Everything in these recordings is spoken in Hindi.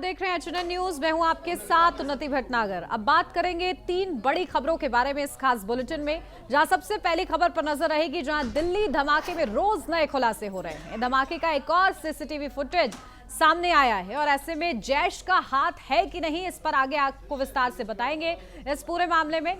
देख रहे हैं एचएनएन न्यूज। मैं हूं आपके साथ उन्नति भटनागर। अब बात करेंगे 3 बड़ी खबरों के बारे में इस खास बुलेटिन में, जहां सबसे पहली खबर पर नजर रहेगी, जहां दिल्ली धमाके में रोज नए खुलासे हो रहे हैं। धमाके का एक और सीसीटीवी फुटेज सामने आया है और ऐसे में जैश का हाथ है कि नहीं, इस पर आगे आपको विस्तार से बताएंगे इस पूरे मामले में।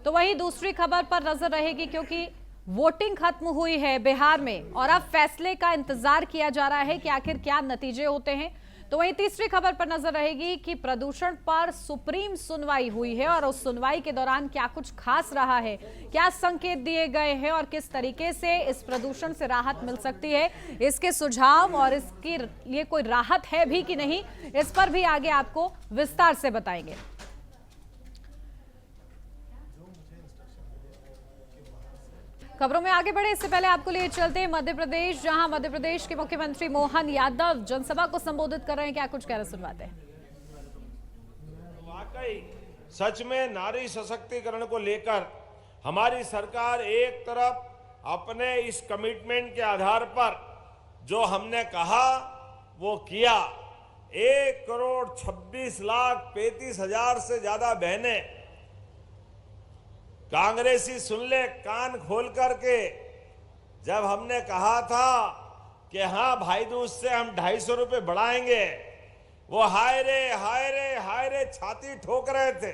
तो वही दूसरी खबर पर नजर रहेगी, क्योंकि वोटिंग खत्म हुई है बिहार में और अब फैसले का इंतजार किया जा रहा है कि आखिर क्या नतीजे होते हैं। तो वहीं तीसरी खबर पर नजर रहेगी कि प्रदूषण पर सुप्रीम सुनवाई हुई है और उस सुनवाई के दौरान क्या कुछ खास रहा है, क्या संकेत दिए गए हैं और किस तरीके से इस प्रदूषण से राहत मिल सकती है, इसके सुझाव और इसके लिए कोई राहत है भी कि नहीं, इस पर भी आगे आपको विस्तार से बताएंगे। खबरों में आगे बढ़े इससे पहले आपको लिए चलते हैं मध्य प्रदेश, जहां मध्य प्रदेश के मुख्यमंत्री मोहन यादव जनसभा को संबोधित कर रहे हैं। क्या कुछ कह रहे सुनवाते हैं। वाकई सच में नारी सशक्तिकरण को लेकर हमारी सरकार एक तरफ अपने इस कमिटमेंट के आधार पर जो हमने कहा वो किया। 1,26,35,000 से ज्यादा बहनें, कांग्रेसी सुन ले कान खोल करके, जब हमने कहा था कि हाँ भाई दूज से हम 250 रुपए बढ़ाएंगे, वो हाय रे हाय रे हाय रे छाती ठोक रहे थे।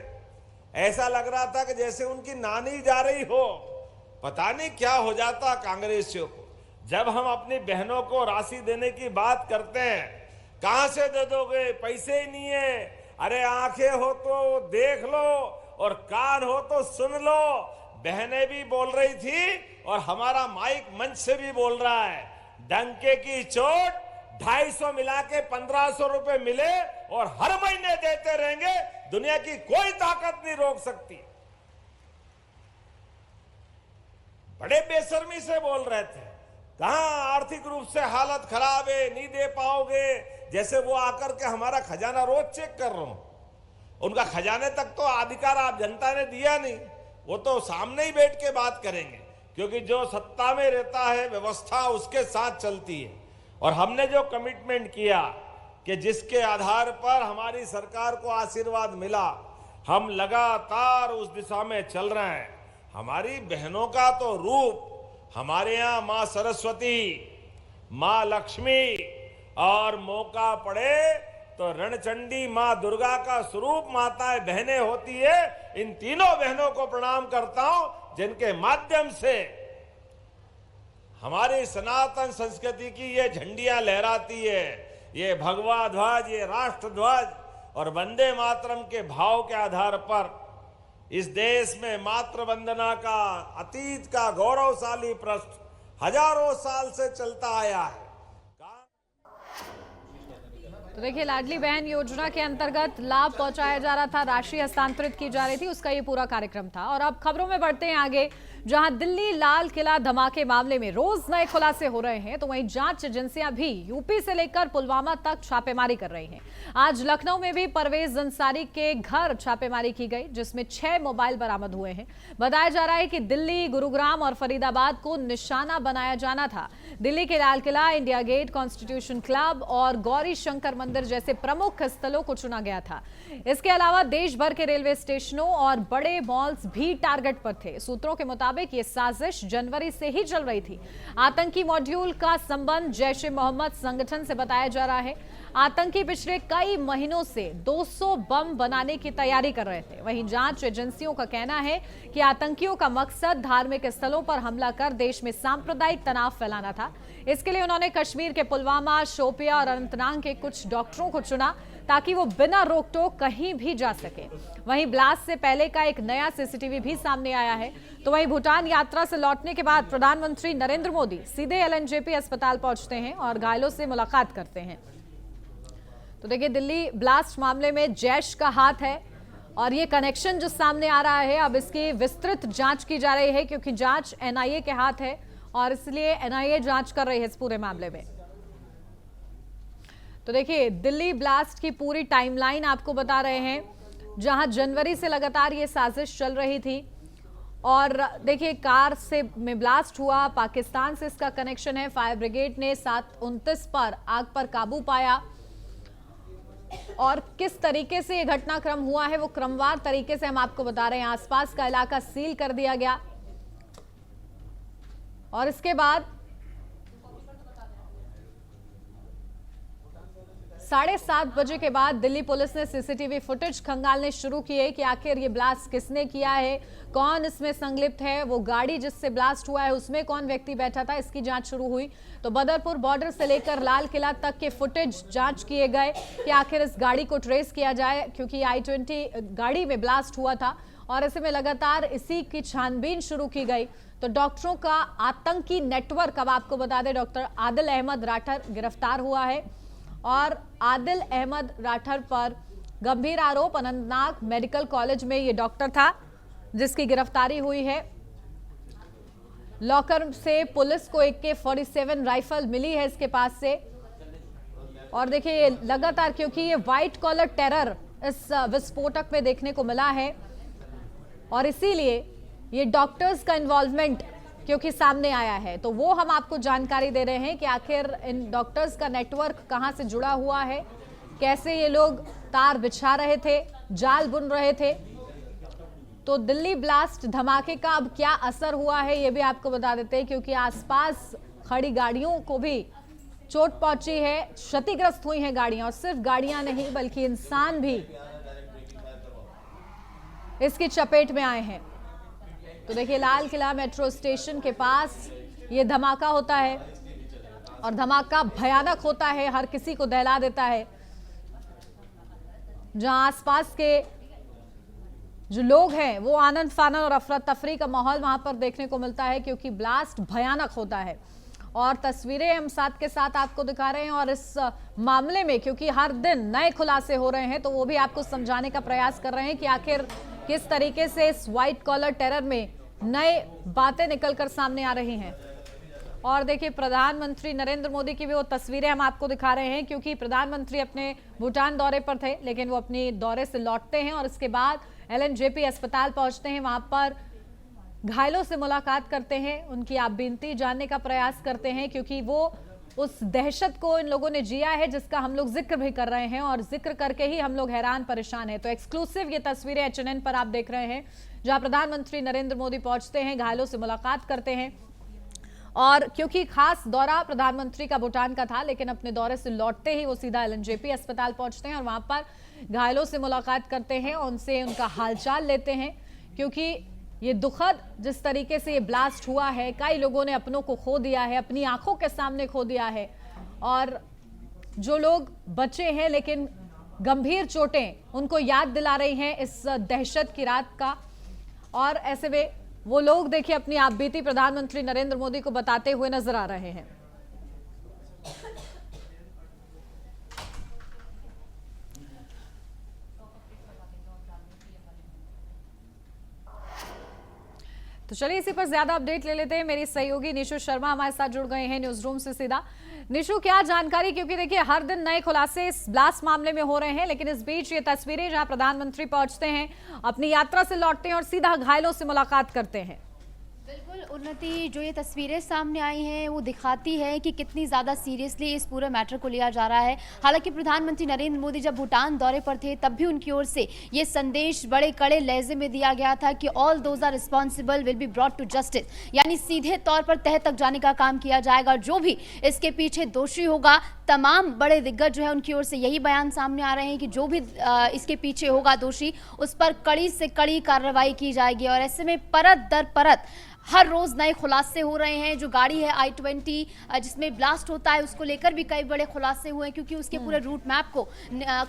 ऐसा लग रहा था कि जैसे उनकी नानी जा रही हो। पता नहीं क्या हो जाता कांग्रेसियों को। जब हम अपनी बहनों को राशि देने की बात करते हैं, कहां से दे दोगे, पैसे ही नहीं है। अरे आंखें हो तो देख लो और कान हो तो सुन लो। बहनें भी बोल रही थी और हमारा माइक मंच से भी बोल रहा है। डंके की चोट 250 मिला के 1,500 रुपए मिले और हर महीने देते रहेंगे। दुनिया की कोई ताकत नहीं रोक सकती। बड़े बेशर्मी से बोल रहे थे, कहां आर्थिक रूप से हालत खराब है, नहीं दे पाओगे, जैसे वो आकर के हमारा खजाना रोज चेक कर रहा हूं। उनका खजाने तक तो अधिकार आप जनता ने दिया नहीं, वो तो सामने ही बैठ के बात करेंगे, क्योंकि जो सत्ता में रहता है व्यवस्था उसके साथ चलती है। और हमने जो कमिटमेंट किया कि जिसके आधार पर हमारी सरकार को आशीर्वाद मिला, हम लगातार उस दिशा में चल रहे हैं। हमारी बहनों का तो रूप हमारे यहाँ मां सरस्वती, मां लक्ष्मी और मौका पड़े तो रणचंडी मां दुर्गा का स्वरूप माताएं बहनें होती है। इन तीनों बहनों को प्रणाम करता हूं, जिनके माध्यम से हमारी सनातन संस्कृति की ये झंडियां लहराती है। ये भगवा ध्वज, ये राष्ट्र ध्वज और वंदे मातरम के भाव के आधार पर इस देश में मातृ वंदना का अतीत का गौरवशाली पृष्ठ हजारों साल से चलता आया है। तो देखिए, लाडली बहन योजना के अंतर्गत लाभ पहुंचाया जा रहा था, राशि हस्तांतरित की जा रही थी, उसका ये पूरा कार्यक्रम था। और अब खबरों में बढ़ते हैं आगे, जहां दिल्ली लाल किला धमाके मामले में रोज नए खुलासे हो रहे हैं, तो वहीं जांच एजेंसियां भी यूपी से लेकर पुलवामा तक छापेमारी कर रही हैं। आज लखनऊ में भी परवेज अंसारी के घर छापेमारी की गई, जिसमें 6 मोबाइल बरामद हुए हैं। बताया जा रहा है कि दिल्ली, गुरुग्राम और फरीदाबाद को निशाना बनाया जाना था। दिल्ली के Lal Qila, India gate, constitution club और गौरी शंकर मंदिर जैसे प्रमुख स्थलों को चुना गया था। इसके अलावा देश भर के रेलवे स्टेशनों और बड़े मॉल्स भी टारगेट पर थे। सूत्रों के मुताबिक ये साजिश जनवरी से ही चल रही थी। आतंकी मॉड्यूल का संबंध जैश ए मोहम्मद संगठन से बताया जा रहा है। आतंकी पिछले कई महीनों से 200 बम बनाने की तैयारी कर रहे थे। वहीं जांच एजेंसियों का कहना है कि आतंकियों का मकसद धार्मिक स्थलों पर हमला कर देश में सांप्रदायिक तनाव फैलाना था। इसके लिए उन्होंने कश्मीर के पुलवामा, शोपिया और अनंतनाग के कुछ डॉक्टरों को चुना, ताकि वो बिना रोक टोक कहीं भी जा सके। वहीं ब्लास्ट से पहले का एक नया सीसीटीवी भी सामने आया है। तो वहीं भूटान यात्रा से लौटने के बाद प्रधानमंत्री नरेंद्र मोदी सीधे एलएनजेपी अस्पताल पहुंचते हैं और घायलों से मुलाकात करते हैं। तो देखिए, दिल्ली ब्लास्ट मामले में जैश का हाथ है और ये कनेक्शन जो सामने आ रहा है, अब इसकी विस्तृत जांच की जा रही है, क्योंकि जांच एनआईए के हाथ है और इसलिए एनआईए जांच कर रही है इस पूरे मामले में। तो देखिए, दिल्ली ब्लास्ट की पूरी टाइमलाइन आपको बता रहे हैं, जहां जनवरी से लगातार ये साजिश चल रही थी। और देखिए, कार से में ब्लास्ट हुआ, पाकिस्तान से इसका कनेक्शन है। फायर ब्रिगेड ने 7:29 पर आग पर काबू पाया और किस तरीके से ये घटनाक्रम हुआ है वो क्रमवार तरीके से हम आपको बता रहे हैं। आसपास का इलाका सील कर दिया गया और इसके बाद 7:30 बजे के बाद दिल्ली पुलिस ने सीसीटीवी फुटेज खंगालने शुरू किए कि आखिर ये ब्लास्ट किसने किया है, कौन इसमें संलिप्त है, वो गाड़ी जिससे ब्लास्ट हुआ है उसमें कौन व्यक्ति बैठा था, इसकी जांच शुरू हुई। तो बदरपुर बॉर्डर से लेकर लाल किला तक के फुटेज जांच किए गए कि आखिर इस गाड़ी को ट्रेस किया जाए, क्योंकि i20 गाड़ी में ब्लास्ट हुआ था और ऐसे में लगातार इसी की छानबीन शुरू की गई। तो डॉक्टरों का आतंकी नेटवर्क, अब आपको बता दें, डॉक्टर आदिल अहमद राठर गिरफ्तार हुआ है और आदिल अहमद राठर पर गंभीर आरोप, अनंतनाग मेडिकल कॉलेज में ये डॉक्टर था जिसकी गिरफ्तारी हुई है। लॉकर से पुलिस को AK-47 राइफल मिली है इसके पास से। और देखिए ये लगातार, क्योंकि ये व्हाइट कॉलर टेरर इस विस्फोटक में देखने को मिला है और इसीलिए ये डॉक्टर्स का इन्वॉल्वमेंट क्योंकि सामने आया है, तो वो हम आपको जानकारी दे रहे हैं कि आखिर इन डॉक्टर्स का नेटवर्क कहां से जुड़ा हुआ है, कैसे ये लोग तार बिछा रहे थे, जाल बुन रहे थे। तो दिल्ली ब्लास्ट धमाके का अब क्या असर हुआ है ये भी आपको बता देते हैं, क्योंकि आसपास खड़ी गाड़ियों को भी चोट पहुंची है, क्षतिग्रस्त हुई हैं गाड़ियां, और सिर्फ गाड़ियां नहीं बल्कि इंसान भी इसकी चपेट में आए हैं। तो देखिए लाल किला मेट्रो स्टेशन के पास ये धमाका होता है और धमाका भयानक होता है, हर किसी को दहला देता है। जहां आसपास के जो लोग हैं वो आनंद फानन और अफरा तफरी का माहौल वहां पर देखने को मिलता है, क्योंकि ब्लास्ट भयानक होता है। और तस्वीरें हम साथ के साथ आपको दिखा रहे हैं और इस मामले में क्योंकि हर दिन नए खुलासे हो रहे हैं तो वो भी आपको समझाने का प्रयास कर रहे हैं कि आखिर किस तरीके से इस व्हाइट कॉलर टेरर में नए बातें निकलकर सामने आ रही हैं। और देखिए प्रधानमंत्री नरेंद्र मोदी की भी वो तस्वीरें हम आपको दिखा रहे हैं, क्योंकि प्रधानमंत्री अपने भूटान दौरे पर थे, लेकिन वो अपनी दौरे से लौटते हैं और इसके बाद LNJP अस्पताल पहुंचते हैं, वहां पर घायलों से मुलाकात करते हैं, उनकी आपबीती जानने का प्रयास करते हैं, क्योंकि वो उस दहशत को इन लोगों ने जिया है जिसका हम लोग जिक्र भी कर रहे हैं और जिक्र करके ही हम लोग हैरान परेशान हैं। तो एक्सक्लूसिव ये तस्वीरें HNN पर आप देख रहे हैं, जहां प्रधानमंत्री नरेंद्र मोदी पहुंचते हैं, घायलों से मुलाकात करते हैं। और क्योंकि खास दौरा प्रधानमंत्री का भूटान का था, लेकिन अपने दौरे से लौटते ही वो सीधा LNJP अस्पताल पहुंचते हैं और वहां पर घायलों से मुलाकात करते हैं, उनसे उनका हालचाल लेते हैं, क्योंकि ये दुखद जिस तरीके से ये ब्लास्ट हुआ है, कई लोगों ने अपनों को खो दिया है, अपनी आंखों के सामने खो दिया है, और जो लोग बचे हैं लेकिन गंभीर चोटें उनको याद दिला रही हैं इस दहशत की रात का। और ऐसे में वो लोग देखिए अपनी आपबीती प्रधानमंत्री नरेंद्र मोदी को बताते हुए नजर आ रहे हैं। तो चलिए इसी पर ज्यादा अपडेट ले लेते हैं। मेरी सहयोगी निशु शर्मा हमारे साथ जुड़ गए हैं न्यूज रूम से सीधा। निशु, क्या जानकारी, क्योंकि देखिए हर दिन नए खुलासे इस ब्लास्ट मामले में हो रहे हैं, लेकिन इस बीच ये तस्वीरें जहां प्रधानमंत्री पहुंचते हैं, अपनी यात्रा से लौटते हैं और सीधा घायलों से मुलाकात करते हैं। बिल्कुल उन्नति, जो ये तस्वीरें सामने आई हैं वो दिखाती है कि कितनी ज़्यादा सीरियसली इस पूरे मैटर को लिया जा रहा है। हालांकि प्रधानमंत्री नरेंद्र मोदी जब भूटान दौरे पर थे तब भी उनकी ओर से ये संदेश बड़े कड़े लहजे में दिया गया था कि all those are responsible will be brought to justice, यानी सीधे तौर पर तह तक जाने का काम किया जाएगा। जो भी इसके पीछे दोषी होगा, तमाम बड़े दिग्गज जो है उनकी ओर से यही बयान सामने आ रहे हैं कि जो भी इसके पीछे होगा दोषी, उस पर कड़ी से कड़ी कार्रवाई की जाएगी। और ऐसे में परत दर परत हर रोज नए खुलासे हो रहे हैं। जो गाड़ी है i20 जिसमें ब्लास्ट होता है, उसको लेकर भी कई बड़े खुलासे हुए हैं, क्योंकि उसके पूरे रूट मैप को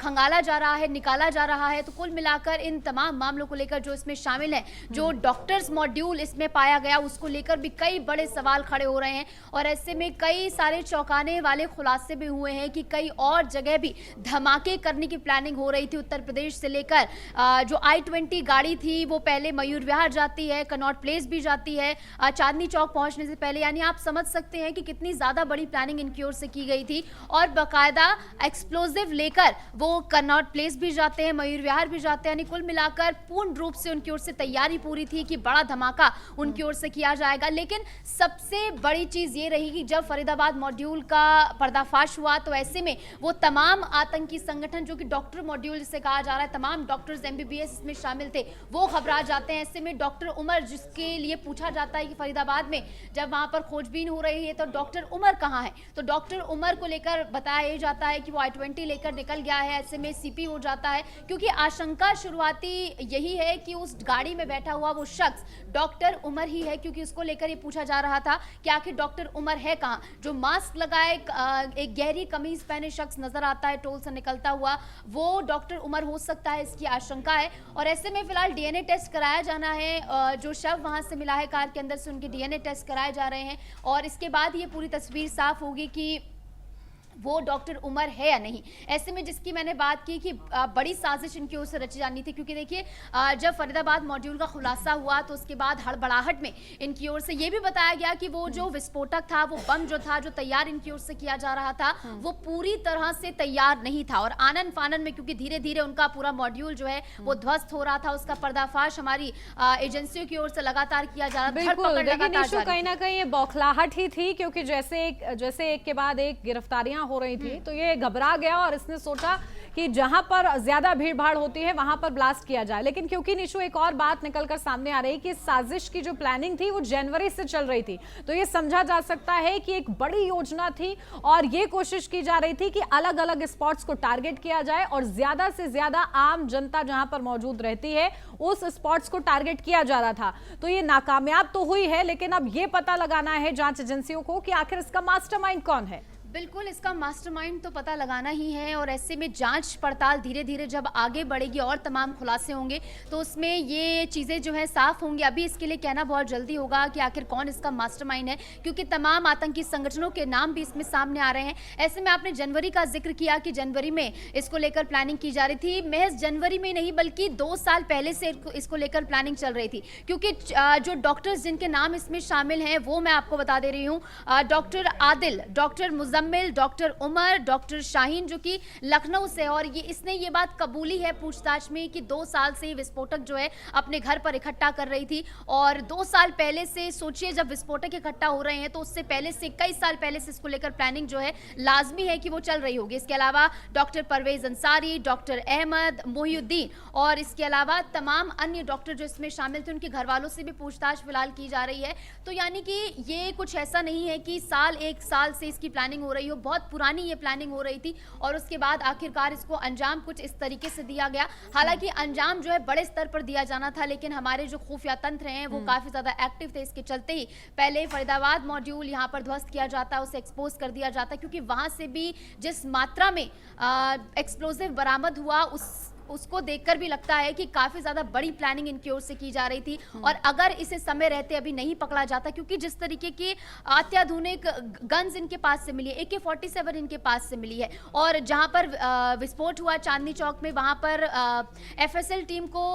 खंगाला जा रहा है, निकाला जा रहा है। तो कुल मिलाकर इन तमाम मामलों को लेकर जो इसमें शामिल है, जो डॉक्टर्स मॉड्यूल इसमें पाया गया, उसको लेकर भी कई बड़े सवाल खड़े हो रहे हैं। और ऐसे में कई सारे चौंकाने वाले खुलासे भी हुए हैं कि कई और जगह भी धमाके करने की प्लानिंग हो रही थी। उत्तर प्रदेश से लेकर जो i20 गाड़ी थी वो पहले मयूर विहार जाती है, कनॉट प्लेस भी जाती है, है चांदनी चौक पहुंचने से पहले, यानी आप समझ सकते हैं कि कितनी ज्यादा बड़ी प्लानिंग इनकी ओर से की गई थी। और बाकायदा एक्सप्लोजिव लेकर वो कनॉट प्लेस भी जाते हैं, मयूर विहार भी जाते हैं, यानी कुल मिलाकर पूर्ण रूप से उनकी ओर से तैयारी पूरी थी कि बड़ा धमाका उनकी ओर से किया जाएगा। लेकिन सबसे बड़ी चीज ये रही कि जब फरीदाबाद मॉड्यूल का पर्दाफाश हुआ तो ऐसे में वो तमाम आतंकी संगठन जो कि डॉक्टर मॉड्यूल जिसे कहा जा रहा है, तमाम डॉक्टर्स MBBS इसमें शामिल थे, वो घबरा जाते हैं। ऐसे में डॉक्टर उमर जिसके लिए पूछा जाता है कि फरीदाबाद में जब वहां पर खोजबीन हो रही है तो डॉक्टर उमर कहाँ है, तो डॉक्टर उमर को लेकर बताया जाता है कि वो I-20 लेकर निकल गया है। ऐसे में CP हो जाता है, क्योंकि आशंका शुरुआती यही है कि उस गाड़ी में बैठा हुआ वो शख्स डॉक्टर उमर ही है, क्योंकि उसको लेकर ये पूछा जा रहा था कि आखिर डॉक्टर उमर है कहाँ। जो मास्क लगाए एक गहरी कमीज पहने शख्स नजर आता है टोल से निकलता हुआ, वो डॉक्टर उमर हो सकता है, इसकी आशंका है। और ऐसे में फिलहाल DNA टेस्ट कराया जाना है, जो शव वहां से मिला है कार के अंदर से उनके DNA टेस्ट कराए जा रहे हैं, और इसके बाद ये पूरी तस्वीर साफ होगी कि वो डॉक्टर उमर है या नहीं। ऐसे में जिसकी मैंने बात की कि बड़ी साजिश इनकी ओर से रची जानी थी, क्योंकि देखिए जब फरीदाबाद मॉड्यूल का खुलासा हुआ तो उसके बाद हड़बड़ाहट में इनकी ओर से ये भी बताया गया कि वो जो विस्फोटक था, वो बम जो था, जो तैयार इनकी ओर से किया जा रहा था, वो पूरी तरह से तैयार नहीं था। और आनन फानन में, क्योंकि धीरे धीरे उनका पूरा मॉड्यूल जो है वो ध्वस्त हो रहा था, उसका पर्दाफाश हमारी एजेंसियों की ओर से लगातार किया जा रहा था। कहीं ना कहीं ये बौखलाहट ही थी, क्योंकि जैसे एक के बाद एक गिरफ्तारियां हो रही थी तो ये घबरा गया और इसने सोचा कि जहां पर ज्यादा भीड़ भाड़ होती है वहां पर ब्लास्ट किया जाए। लेकिन क्योंकि निशु एक और बात निकलकर सामने आ रही कि साजिश की जो प्लानिंग थी वो जनवरी से चल रही थी, तो ये समझा जा सकता है कि एक बड़ी योजना थी और ये कोशिश की जा रही थी कि अलग अलग स्पॉट्स को टारगेट किया जाए और ज्यादा से ज्यादा आम जनता जहां पर मौजूद रहती है उस स्पॉट्स को टारगेट किया जा रहा था। तो ये नाकामयाब तो हुई है, लेकिन अब ये पता लगाना है जांच एजेंसियों को कि आखिर इसका मास्टरमाइंड कौन है। बिल्कुल, इसका मास्टरमाइंड तो पता लगाना ही है, और ऐसे में जांच पड़ताल धीरे धीरे जब आगे बढ़ेगी और तमाम खुलासे होंगे तो उसमें ये चीज़ें जो है साफ होंगी। अभी इसके लिए कहना बहुत जल्दी होगा कि आखिर कौन इसका मास्टरमाइंड है, क्योंकि तमाम आतंकी संगठनों के नाम भी इसमें सामने आ रहे हैं। ऐसे में आपने जनवरी का जिक्र किया कि जनवरी में इसको लेकर प्लानिंग की जा रही थी, महज जनवरी में नहीं बल्कि 2 साल पहले से इसको लेकर प्लानिंग चल रही थी, क्योंकि जो डॉक्टर्स जिनके नाम इसमें शामिल हैं वो मैं आपको बता दे रही हूँ, doctor Adil, doctor Muzammil, doctor Umar, doctor Shaheen जो कि लखनऊ से, और इसने ये बात कबूली है पूछताछ में कि 2 साल से विस्फोटक जो है अपने घर पर इकट्ठा कर रही थी। और 2 साल पहले से सोचिए, जब विस्फोटक इकट्ठा हो रहे हैं तो उससे पहले से कई साल पहले से इसको लेकर प्लानिंग जो है लाजमी है कि वो चल रही होगी। इसके अलावा डॉक्टर परवेज अंसारी, डॉक्टर अहमद, मोहिउद्दीन और इसके अलावा तमाम अन्य डॉक्टर जो इसमें शामिल थे उनके घर वालों से भी पूछताछ फिलहाल की जा रही है। तो यानी कि ये कुछ ऐसा नहीं है कि एक साल से इसकी प्लानिंग हो रही हो, बहुत पुरानी ये प्लानिंग हो रही थी और उसके बाद आखिरकार इसको अंजाम कुछ इस तरीके से दिया गया। हालांकि अंजाम जो है बड़े स्तर पर दिया जाना था, लेकिन हमारे जो खुफिया तंत्र हैं वो काफी ज्यादा एक्टिव थे। इसके चलते ही पहले फरीदाबाद मॉड्यूल यहाँ पर ध्वस्त किया जाता, उसे एक्सपोज कर दिया जाता, क्योंकि वहां से भी जिस मात्रा में एक्सप्लोजिव बरामद हुआ उसको देखकर भी लगता है कि काफी ज्यादा बड़ी प्लानिंग इनकी ओर से की जा रही थी। और अगर इसे समय रहते अभी नहीं पकड़ा जाता, क्योंकि जिस तरीके की अत्याधुनिक गन्स इनके पास से मिली है, AK-47 इनके पास से मिली है, और जहां पर विस्फोट हुआ चांदनी चौक में, वहां पर FSL टीम को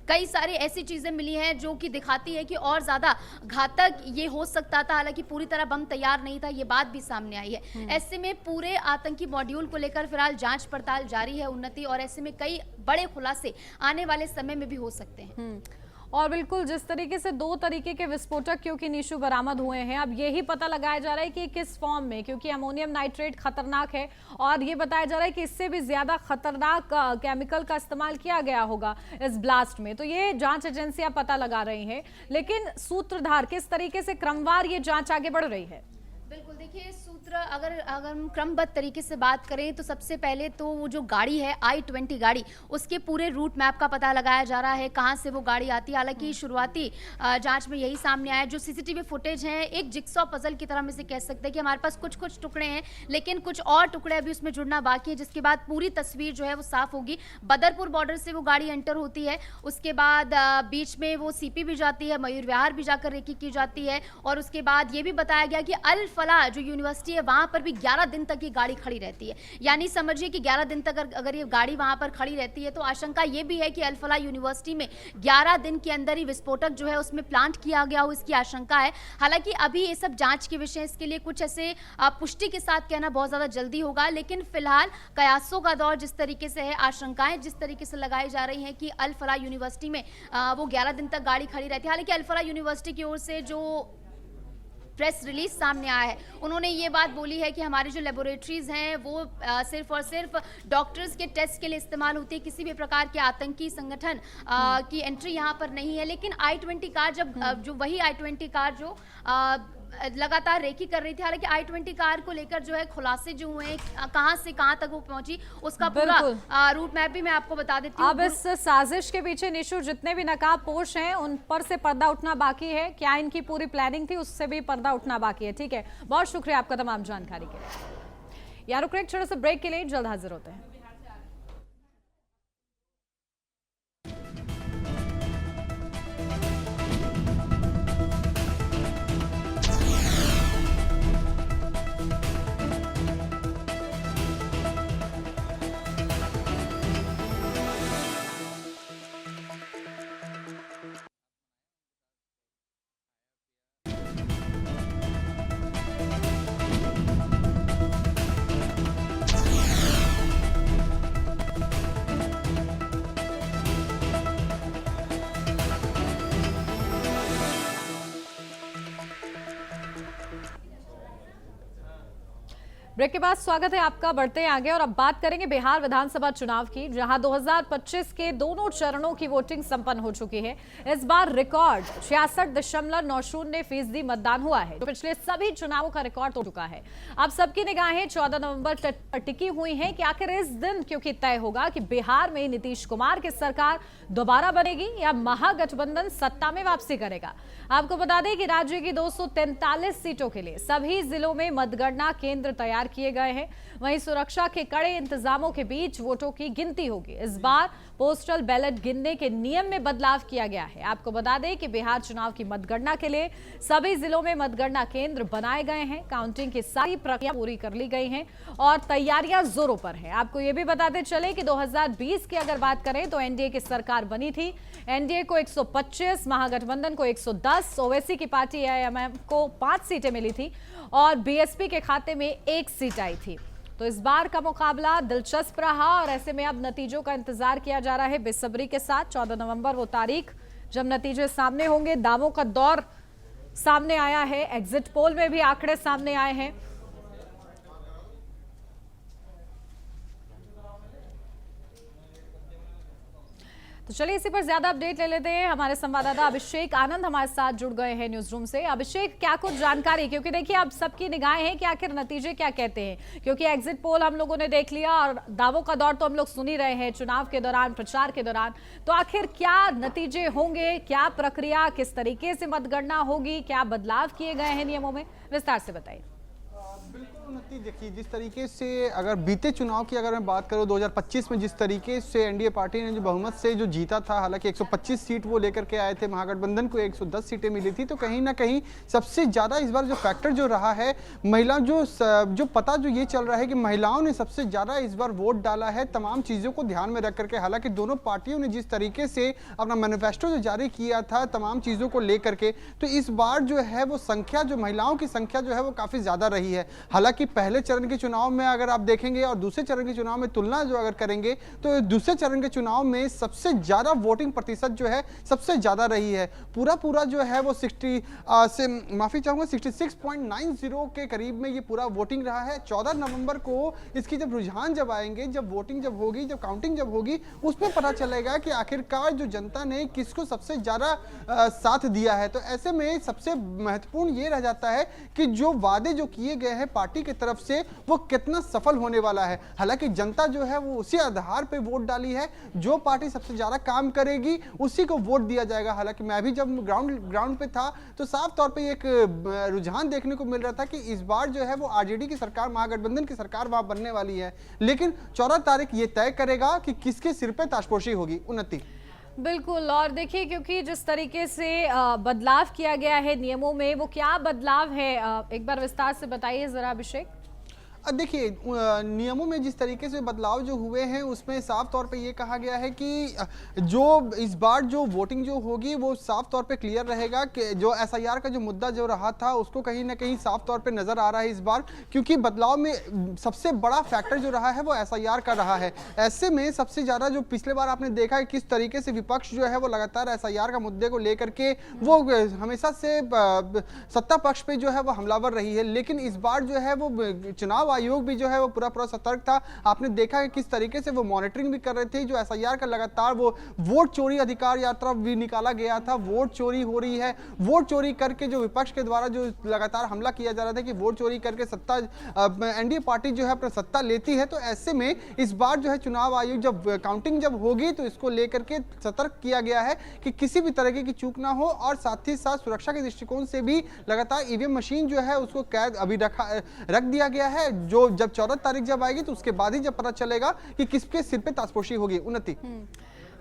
कई सारी ऐसी चीजें मिली हैं जो कि दिखाती है कि और ज्यादा घातक ये हो सकता था। हालांकि पूरी तरह बम तैयार नहीं था, ये बात भी सामने आई है। ऐसे में पूरे आतंकी मॉड्यूल को लेकर फिलहाल जांच पड़ताल जारी है उन्नति, और ऐसे में कई बड़े खुलासे आने वाले समय में भी हो सकते हैं। और बिल्कुल जिस तरीके से 2 तरीके के विस्फोटक क्योंकि निशु बरामद हुए हैं, अब यही पता लगाया जा रहा है कि किस फॉर्म में, क्योंकि अमोनियम नाइट्रेट खतरनाक है और ये बताया जा रहा है कि इससे भी ज्यादा खतरनाक केमिकल का इस्तेमाल किया गया होगा इस ब्लास्ट में। तो ये जांच एजेंसियां पता लगा रही हैं, लेकिन सूत्रधार किस तरीके से क्रमवार ये जांच आगे बढ़ रही है? बिल्कुल, देखिए सूत्र अगर हम क्रमबद्ध तरीके से बात करें तो सबसे पहले तो वो जो गाड़ी है I-20 गाड़ी, उसके पूरे रूट मैप का पता लगाया जा रहा है, कहाँ से वो गाड़ी आती है। हालांकि शुरुआती जांच में यही सामने आया, जो CCTV फुटेज है एक जिक्सॉ पजल की तरह में से कह सकते हैं कि हमारे पास कुछ टुकड़े हैं, लेकिन कुछ और टुकड़े अभी उसमें जुड़ना बाकी है, जिसके बाद पूरी तस्वीर जो है वो साफ होगी। बदरपुर बॉर्डर से वो गाड़ी एंटर होती है, उसके बाद बीच में वो CP भी जाती है, मयूर विहार भी जाकर रेकी की जाती है, और उसके बाद ये भी बताया गया कि अल फलाह जो यूनिवर्सिटी है है वहां पर भी 11 दिन तक ये गाड़ी खड़ी रहती है। यानी समझिए कि 11 दिन तक अगर ये गाड़ी वहां पर खड़ी रहती है तो आशंका ये भी है कि अल फलाह यूनिवर्सिटी में 11 दिन के अंदर ही विस्फोटक जो है उसमें प्लांट किया गया हो, इसकी आशंका है। हालांकि अभी ये सब जांच के विषय, इसके लिए कुछ ऐसे पुष्टि के साथ कहना बहुत ज्यादा जल्दी होगा, लेकिन फिलहाल कयासों का दौर जिस तरीके से है, आशंकाएं जिस तरीके से लगाई जा रही हैं कि अल फलाह यूनिवर्सिटी में वो 11 दिन तक गाड़ी खड़ी रहती है। हालांकि अल फलाह यूनिवर्सिटी की ओर से जो प्रेस रिलीज सामने आया है, उन्होंने ये बात बोली है कि हमारी जो लेबोरेटरीज हैं वो सिर्फ और सिर्फ डॉक्टर्स के टेस्ट के लिए इस्तेमाल होती है, किसी भी प्रकार के आतंकी संगठन की एंट्री यहाँ पर नहीं है। लेकिन I-20 कार जो वही I-20 कार जो लगातार रेकी कर रही थी, हालांकि I-20 कार को लेकर जो है खुलासे जो हुए कहां से कहां तक वो पहुंची उसका पूरा रूट मैप भी मैं आपको बता देती हूँ। अब इस साजिश के पीछे निशु जितने भी नकाबपोश हैं उन पर से पर्दा उठना बाकी है, क्या इनकी पूरी प्लानिंग थी उससे भी पर्दा उठना बाकी है। ठीक है, बहुत शुक्रिया आपका तमाम जानकारी के लिए। यार रुक छोटे से ब्रेक के लिए, जल्द हाजिर होते हैं। ब्रेक के बाद स्वागत है आपका, बढ़ते हैं आगे और अब बात करेंगे बिहार विधानसभा चुनाव की, जहां 2025 के दोनों चरणों की वोटिंग संपन्न हो चुकी है। इस बार रिकॉर्ड 66.90% मतदान हुआ है, जो पिछले सभी चुनावों का रिकॉर्ड तोड़ चुका है। अब सबकी निगाहें 14 नवंबर तक टिकी हुई हैं कि आखिर इस दिन क्योंकि तय होगा कि बिहार में नीतीश कुमार की सरकार दोबारा बनेगी या महागठबंधन सत्ता में वापसी करेगा। आपको बता दें कि राज्य की 243 सीटों के लिए सभी जिलों में मतगणना केंद्र तैयार किए गए हैं। वहीं सुरक्षा के कड़े इंतजामों के बीच वोटों की गिनती होगी। इस बार पोस्टल बैलेट गिनने के नियम में बदलाव किया गया है। आपको बता दें कि बिहार चुनाव की मतगणना के लिए सभी जिलों में मतगणना केंद्र बनाए गए हैं। काउंटिंग की सारी प्रक्रिया पूरी कर ली गई है और तैयारियां जोरों पर है। आपको यह भी बताते चले कि 2020 की अगर बात करें तो एनडीए की सरकार बनी थी। एनडीए को 125, महागठबंधन को 110, ओवैसी की पार्टी एआईएमएम को 5 सीटें मिली थी और बीएसपी के खाते में 1 सीट आई थी। तो इस बार का मुकाबला दिलचस्प रहा और ऐसे में अब नतीजों का इंतजार किया जा रहा है बेसब्री के साथ। 14 नवंबर वो तारीख जब नतीजे सामने होंगे। दावों का दौर सामने आया है, एग्जिट पोल में भी आंकड़े सामने आए हैं। तो चलिए इसी पर ज्यादा अपडेट ले लेते हैं। हमारे संवाददाता अभिषेक आनंद हमारे साथ जुड़ गए हैं न्यूज रूम से। अभिषेक, क्या कुछ जानकारी, क्योंकि देखिए अब सबकी निगाहें हैं कि आखिर नतीजे क्या कहते हैं, क्योंकि एग्जिट पोल हम लोगों ने देख लिया और दावों का दौर तो हम लोग सुन ही रहे हैं चुनाव के दौरान, प्रचार के दौरान। तो आखिर क्या नतीजे होंगे, क्या प्रक्रिया, किस तरीके से मतगणना होगी, क्या बदलाव किए गए हैं नियमों में, विस्तार से बताइए। बिल्कुल उन्नति, देखिए जिस तरीके से अगर बीते चुनाव की अगर मैं बात करूं 2025 में जिस तरीके से एनडीए पार्टी ने जो बहुमत से जो जीता था, हालांकि 125 सीट वो लेकर के आए थे, महागठबंधन को 110 सीटें मिली थी, तो कहीं ना कहीं सबसे ज़्यादा इस बार जो फैक्टर जो रहा है महिला जो पता जो ये चल रहा है कि महिलाओं ने सबसे ज़्यादा इस बार वोट डाला है तमाम चीज़ों को ध्यान में रख करके। हालांकि दोनों पार्टियों ने जिस तरीके से अपना मैनिफेस्टो जो जारी किया था तमाम चीज़ों को लेकर के, तो इस बार जो है वो संख्या, जो महिलाओं की संख्या जो है वो काफ़ी ज़्यादा रही है। हालांकि पहले चरण के चुनाव में अगर आप देखेंगे और दूसरे चरण के चुनाव में तुलना जो अगर करेंगे तो दूसरे चरण के चुनाव में सबसे ज्यादा वोटिंग प्रतिशत जो है सबसे ज्यादा रही है। पूरा जो है वो 66.90 के करीब में ये पूरा वोटिंग रहा है। 14 नवंबर को इसकी जब रुझान जब आएंगे, जब वोटिंग जब होगी, जब काउंटिंग जब होगी, उसमें पता चलेगा कि आखिरकार जो जनता ने किसको सबसे ज्यादा साथ दिया है। तो ऐसे में सबसे महत्वपूर्ण ये रह जाता है कि जो वादे जो किए गए हैं पार्टी की तरफ से वो कितना सफल होने वाला है। हालांकि जनता जो है वो उसी आधार पे वोट डाली है, जो पार्टी सबसे ज्यादा काम करेगी उसी को वोट दिया जाएगा। हालांकि मैं भी जब ग्राउंड पे था तो साफ तौर पे एक रुझान देखने को मिल रहा था कि इस बार जो है वो आरजेडी की सरकार, महागठबंधन की सरकार वहां बनने वाली है। लेकिन 14 तारीख ये तय करेगा कि किसके सिर पे ताशपोशी होगी। उन्नति, बिल्कुल। और देखिए, क्योंकि जिस तरीके से बदलाव किया गया है नियमों में, वो क्या बदलाव है, एक बार विस्तार से बताइए जरा अभिषेक। देखिए, नियमों में जिस तरीके से बदलाव जो हुए हैं उसमें साफ तौर पे ये कहा गया है कि जो इस बार जो वोटिंग जो होगी वो साफ तौर पे क्लियर रहेगा कि जो एसआईआर का जो मुद्दा जो रहा था उसको कहीं ना कहीं साफ तौर पे नजर आ रहा है इस बार, क्योंकि बदलाव में सबसे बड़ा फैक्टर जो रहा है वो एसआईआर का रहा है। ऐसे में सबसे ज़्यादा जो पिछले बार आपने देखा है किस तरीके से विपक्ष जो है वो लगातार एसआईआर का मुद्दे को लेकर के वो हमेशा से सत्ता पक्ष पे जो है वो हमलावर रही है, लेकिन इस बार जो है वो चुनाव आयोग भी जो है वो पूरा सतर्क था। आपने देखा है किस तरीके से वो मॉनिटरिंग भी कर रहे थे। जो एसआईआर का लगातार वो वोट चोरी अधिकार यात्रा भी निकाला गया था, वोट चोरी हो रही है, वोट चोरी करके जो विपक्ष के द्वारा जो लगातार हमला किया जा रहा था कि वोट चोरी करके सत्ता एनडीए पार्टी जो है अपना सत्ता लेती है। तो ऐसे में इस बार जो है चुनाव आयोग जब काउंटिंग जब होगी तो इसको लेकर के सतर्क किया गया है कि किसी भी तरह की चूक ना हो, और साथ ही साथ सुरक्षा के दृष्टिकोण से भी लगातार ईवीएम मशीन जो है उसको कैद अभी रख दिया गया है। जो जब 14 तारीख जब आएगी तो उसके बाद ही जब पता चलेगा कि किसके सिर पे ताजपोशी होगी। उन्नति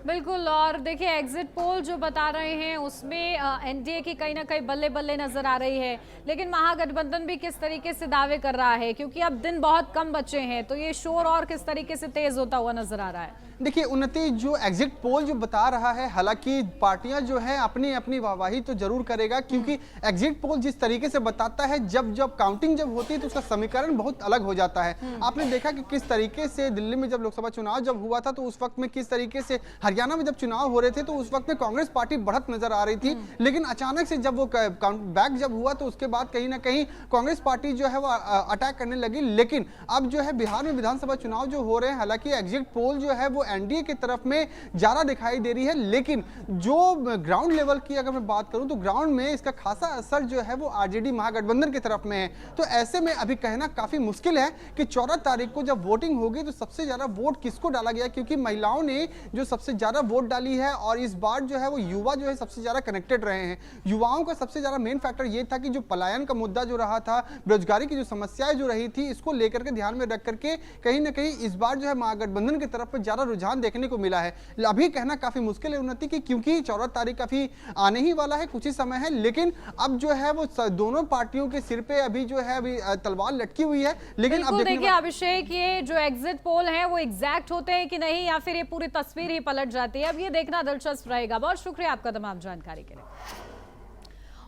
बिल्कुल। और देखिए, एग्जिट पोल जो बता रहे हैं उसमें एनडीए की कहीं ना कहीं बल्ले बल्ले नजर आ रही है, लेकिन महागठबंधन भी किस तरीके से दावे कर रहा है, क्योंकि अब दिन बहुत कम बचे हैं, तो ये शोर और किस तरीके से तेज होता हुआ नजर आ रहा है। देखिए उन्नति, जो एग्जिट पोल जो बता रहा है, हालांकि पार्टियां जो है अपनी अपनी वाहवाही तो जरूर करेगा, क्योंकि एग्जिट पोल जिस तरीके से बताता है जब जब काउंटिंग जब होती है तो उसका समीकरण बहुत अलग हो जाता है। आपने देखा कि किस तरीके से दिल्ली में जब लोकसभा चुनाव जब हुआ था तो उस वक्त में किस तरीके से हरियाणा में जब चुनाव हो रहे थे तो उस वक्त में कांग्रेस पार्टी बढ़त नजर आ रही थी, लेकिन अचानक से जब वो बैक जब हुआ तो उसके बाद कहीं ना कहीं कांग्रेस पार्टी जो है वो अटैक करने लगी। लेकिन अब जो है बिहार में विधानसभा चुनाव जो हो रहे हैं, हालांकि एग्जिट पोल जो है वो एनडीए की तरफ में ज्यादा दिखाई दे रही है, लेकिन जो ग्राउंड लेवल की अगर मैं बात करूं तो ग्राउंड में इसका खासा असर जो है वो आरजेडी महागठबंधन की तरफ में है। तो ऐसे में अभी कहना काफी मुश्किल है कि 14 तारीख को जब वोटिंग होगी तो सबसे ज्यादा वोट किसको डाला गया, क्योंकि महिलाओं ने जो सबसे ज्यादा वोट डाली है और इस बार जो है वो युवा जो है सबसे ज्यादा कनेक्टेड रहे हैं। युवाओं का सबसे ज्यादा मेन फैक्टर ये था कि जो पलायन का मुद्दा जो रहा था, बेरोजगारी की जो समस्याएं जो रही थी, इसको लेकर के ध्यान में रख करके कहीं ना कहीं इस बार जो है महागठबंधन की तरफ ज्यादा रुझान देखने को मिला है। अभी कहना काफी मुश्किल है उन्नति की, क्योंकि 14 तारीख काफी आने ही वाला है, कुछ ही समय है, लेकिन अब जो है वो दोनों पार्टियों के सिर पे अभी जो है अभी तलवार लटकी हुई है। लेकिन अब देखिए अभिषेक, ये जो एग्जिट पोल है वो एग्जैक्ट होते हैं कि नहीं, या फिर ये पूरी तस्वीर ही पलट जाती है, अब ये देखना दिलचस्प रहेगा। बहुत शुक्रिया आपका तमाम जानकारी के लिए।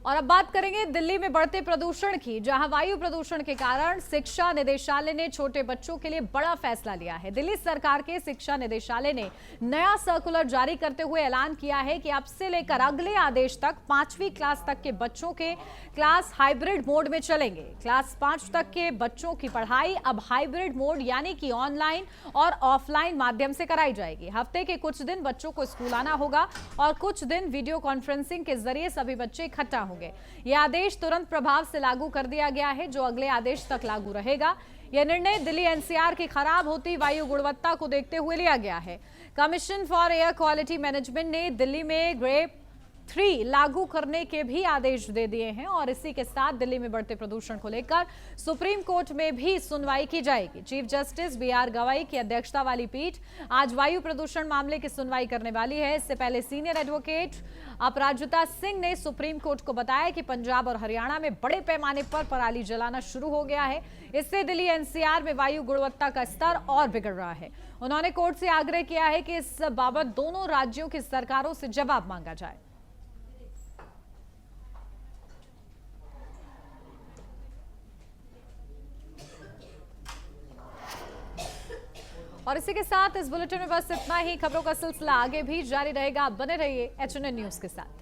और अब बात करेंगे दिल्ली में बढ़ते प्रदूषण की, जहां वायु प्रदूषण के कारण शिक्षा निदेशालय ने छोटे बच्चों के लिए बड़ा फैसला लिया है। दिल्ली सरकार के शिक्षा निदेशालय ने नया सर्कुलर जारी करते हुए ऐलान किया है कि अब से लेकर अगले आदेश तक 5वीं क्लास तक के बच्चों के क्लास हाइब्रिड मोड में चलेंगे। क्लास 5 तक के बच्चों की पढ़ाई अब हाइब्रिड मोड यानी कि ऑनलाइन और ऑफलाइन माध्यम से कराई जाएगी। हफ्ते के कुछ दिन बच्चों को स्कूल आना होगा और कुछ दिन वीडियो कॉन्फ्रेंसिंग के जरिए सभी बच्चे इकट्ठा होंगे। यह आदेश तुरंत प्रभाव से लागू कर दिया गया है, जो अगले आदेश तक लागू रहेगा। यह निर्णय दिल्ली एनसीआर की खराब होती वायु गुणवत्ता को देखते हुए लिया गया है। Commission for air quality management ने दिल्ली में ग्रेड 3 लागू करने के भी आदेश दे दिए हैं, और इसी के साथ दिल्ली में बढ़ते प्रदूषण को लेकर सुप्रीम कोर्ट में भी सुनवाई की जाएगी। चीफ जस्टिस बीआर गवाई की अध्यक्षता वाली पीठ आज वायु प्रदूषण मामले की सुनवाई करने वाली है। इससे पहले सीनियर एडवोकेट अपराजिता सिंह ने सुप्रीम कोर्ट को बताया कि पंजाब और हरियाणा में बड़े पैमाने पर पराली जलाना शुरू हो गया है। इससे दिल्ली एनसीआर में वायु गुणवत्ता का स्तर और बिगड़ रहा है। उन्होंने कोर्ट से आग्रह किया है कि इस बाबत दोनों राज्यों की सरकारों से जवाब मांगा जाए। और इसी के साथ इस बुलेटिन में बस इतना ही। खबरों का सिलसिला आगे भी जारी रहेगा। आप बने रहिए एचएनएन न्यूज के साथ।